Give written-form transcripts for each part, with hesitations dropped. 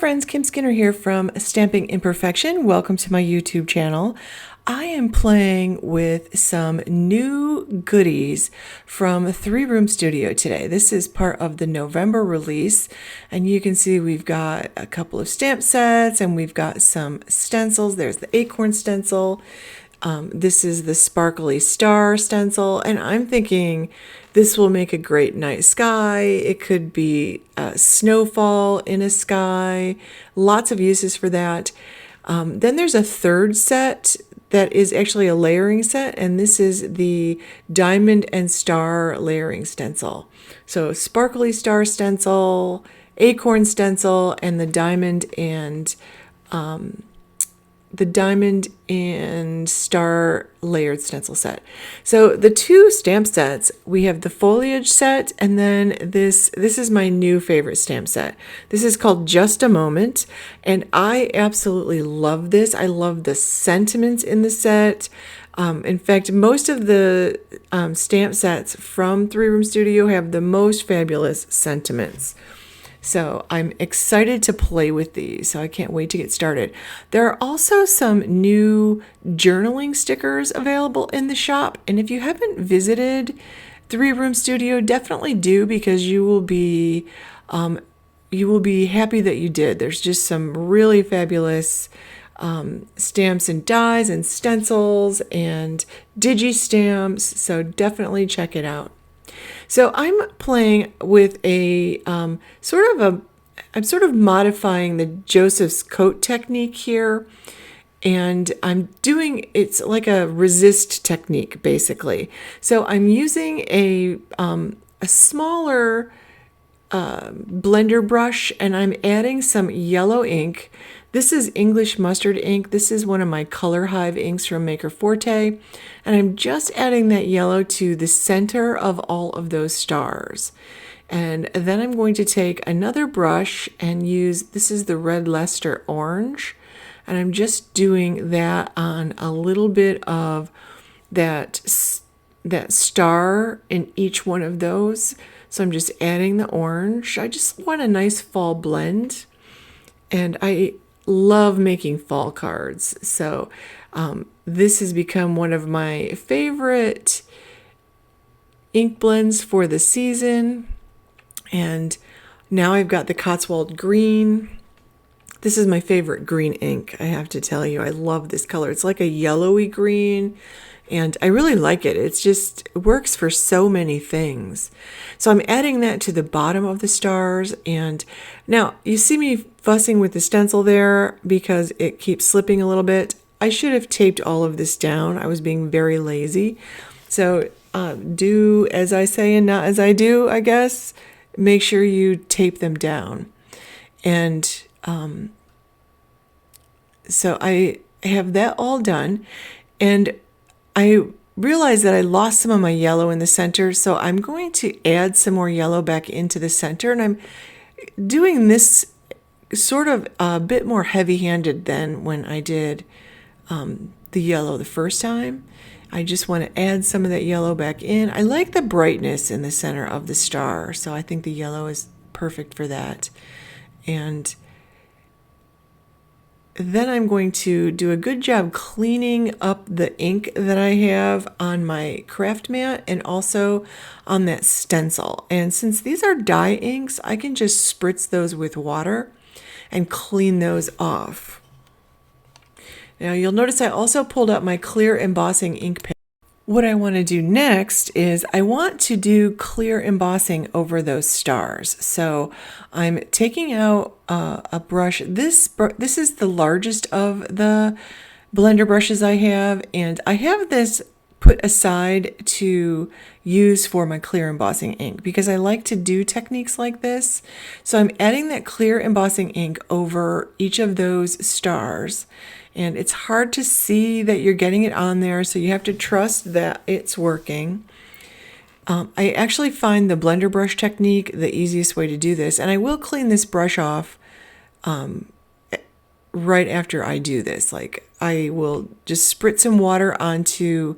friends, Kim Skinner here from Stamping Imperfection. Welcome to my YouTube channel. I am playing with some new goodies from 3 Room Studio today. This is part of the November release, and you can see we've got a couple of stamp sets and we've got some stencils. There's the acorn stencil. This is the sparkly star stencil, and I'm thinking this will make a great night sky. It could be snowfall in a sky, lots of uses for that. Then there's a third set that is actually a layering set, and this is the diamond and star layering stencil. So sparkly star stencil, acorn stencil, and the diamond and star layered stencil set. So the 2 stamp sets, we have the foliage set, and then this is my new favorite stamp set. This is called Just a Moment, and I absolutely love this. I love the sentiments in the set. In fact, most of the stamp sets from 3 Room Studio have the most fabulous sentiments. So I'm excited to play with these, so I can't wait to get started. There are also some new journaling stickers available in the shop, and if you haven't visited 3 Room Studio, definitely do, because you will be happy that you did. There's just some really fabulous stamps and dies and stencils and digi stamps, so definitely check it out. So I'm playing with I'm sort of modifying the Joseph's coat technique here, and it's like a resist technique basically. So I'm using a smaller blender brush, and I'm adding some yellow ink. This is English mustard ink. This is one of my Color Hive inks from Maker Forte, and I'm just adding that yellow to the center of all of those stars. And then I'm going to take another brush and this is the Red Leicester Orange, and I'm just doing that on a little bit of that star in each one of those. So I'm just adding the orange. I just want a nice fall blend, and I love making fall cards. So this has become one of my favorite ink blends for the season. And now I've got the Cotswold Green. This is my favorite green ink, I have to tell you. I love this color. It's like a yellowy green, and I really like it. It works for so many things. So I'm adding that to the bottom of the stars. And now you see me fussing with the stencil there because it keeps slipping a little bit. I should have taped all of this down. I was being very lazy. So do as I say and not as I do, I guess. Make sure you tape them down. And so I have that all done, and I realized that I lost some of my yellow in the center, so I'm going to add some more yellow back into the center, and I'm doing this sort of a bit more heavy-handed than when I did the yellow the first time. I just want to add some of that yellow back in. I like the brightness in the center of the star, so I think the yellow is perfect for that. And then I'm going to do a good job cleaning up the ink that I have on my craft mat and also on that stencil. And since these are dye inks, I can just spritz those with water and clean those off. Now you'll notice I also pulled out my clear embossing ink pen. What I want to do next is I want to do clear embossing over those stars. So I'm taking out a brush. This is the largest of the blender brushes I have, and I have this put aside to use for my clear embossing ink because I like to do techniques like this. So I'm adding that clear embossing ink over each of those stars. And it's hard to see that you're getting it on there, so you have to trust that it's working. I actually find the blender brush technique the easiest way to do this, and I will clean this brush off right after I do this. Like, I will just spritz some water onto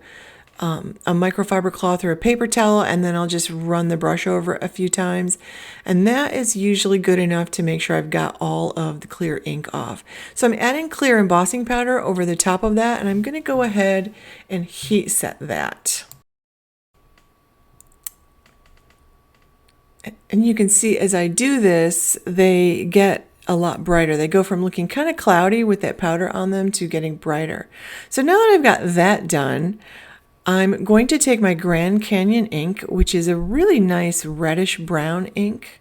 a microfiber cloth or a paper towel, and then I'll just run the brush over it a few times. And that is usually good enough to make sure I've got all of the clear ink off. So I'm adding clear embossing powder over the top of that, and I'm going to go ahead and heat set that. And you can see as I do this, they get a lot brighter. They go from looking kind of cloudy with that powder on them to getting brighter. So now that I've got that done, I'm going to take my Grand Canyon ink, which is a really nice reddish brown ink,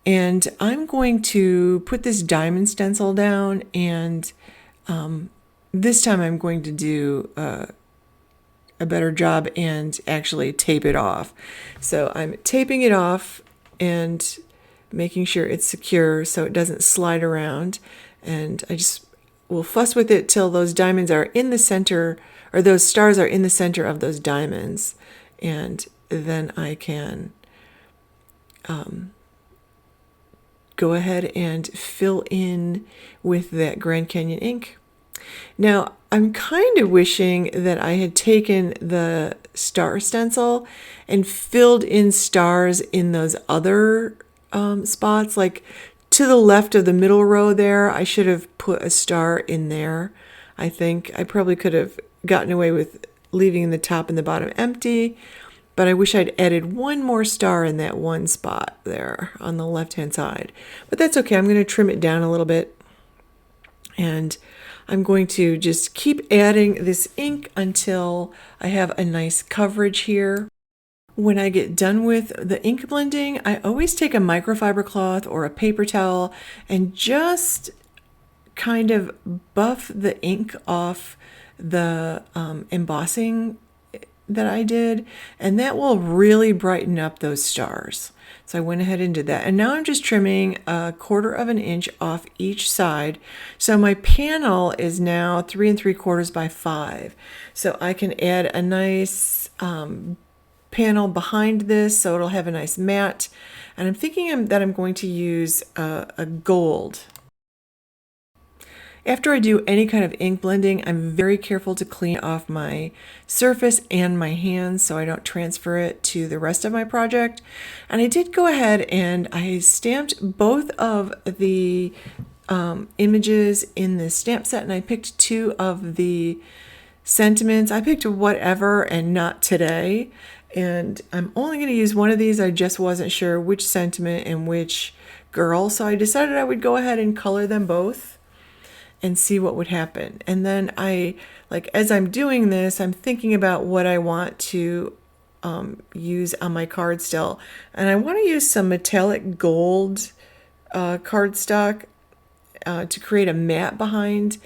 and I'm going to put this diamond stencil down, and this time I'm going to do a better job and actually tape it off. So I'm taping it off and making sure it's secure so it doesn't slide around, and I just will fuss with it till those diamonds are in the center, or those stars are in the center of those diamonds, and then I can go ahead and fill in with that Grand Canyon ink. Now, I'm kind of wishing that I had taken the star stencil and filled in stars in those other spots, like to the left of the middle row there. I should have put a star in there. I think I probably could have gotten away with leaving the top and the bottom empty, but I wish I'd added one more star in that one spot there on the left-hand side. But that's okay. I'm going to trim it down a little bit, and I'm going to just keep adding this ink until I have a nice coverage here. When I get done with the ink blending, I always take a microfiber cloth or a paper towel and just kind of buff the ink off the embossing that I did, and that will really brighten up those stars. So I went ahead and did that. And now I'm just trimming 1/4 of an inch off each side. So my panel is now 3 3/4 by 5. So I can add a nice panel behind this so it'll have a nice matte. And I'm thinking that I'm going to use a gold. After I do any kind of ink blending, I'm very careful to clean off my surface and my hands so I don't transfer it to the rest of my project. And I did go ahead and I stamped both of the images in the stamp set, and I picked 2 of the sentiments. I picked whatever and not today, and I'm only going to use one of these. I just wasn't sure which sentiment and which girl, so I decided I would go ahead and color them both and see what would happen. And then as I'm doing this, I'm thinking about what I want to use on my card still. And I want to use some metallic gold cardstock to create a matte behind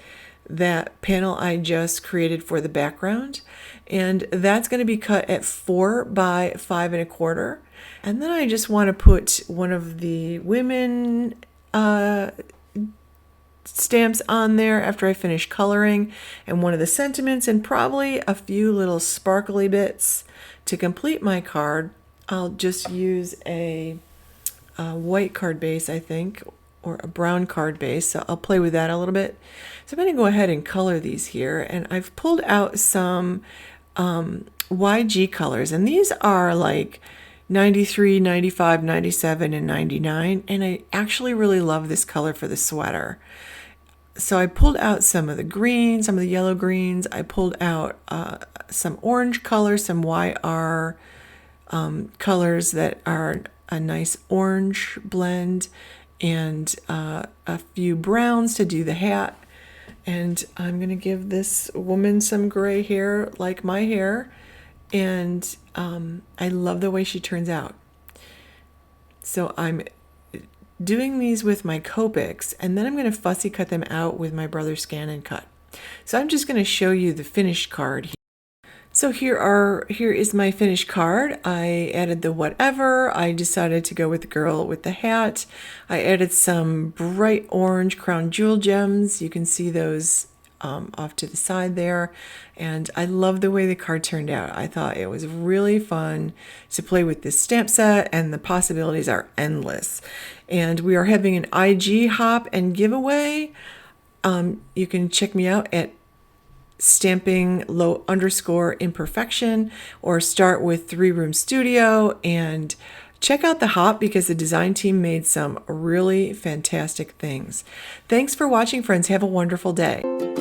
that panel I just created for the background. And that's going to be cut at 4 by 5 1/4. And then I just want to put one of the women stamps on there after I finish coloring, and one of the sentiments, and probably a few little sparkly bits to complete my card. I'll just use a white card base, I think, or a brown card base, so I'll play with that a little bit. So I'm going to go ahead and color these here, and I've pulled out some YG colors, and these are like 93, 95, 97, and 99, and I actually really love this color for the sweater. So I pulled out some of the greens, some of the yellow greens. I pulled out some orange colors, some YR colors that are a nice orange blend, and a few browns to do the hat. And I'm going to give this woman some gray hair like my hair, and I love the way she turns out. So I'm doing these with my Copics, and then I'm going to fussy cut them out with my Brother Scan and Cut. So I'm just going to show you the finished card. So here is my finished card. I added the whatever. I decided to go with the girl with the hat. I added some bright orange crown jewel gems. You can see those off to the side there, and I love the way the card turned out. I thought it was really fun to play with this stamp set, and the possibilities are endless. And we are having an IG hop and giveaway. You can check me out at stamping low underscore imperfection, or start with 3 Room Studio and check out the Hop, because the design team made some really fantastic things. Thanks for watching, friends. Have a wonderful day.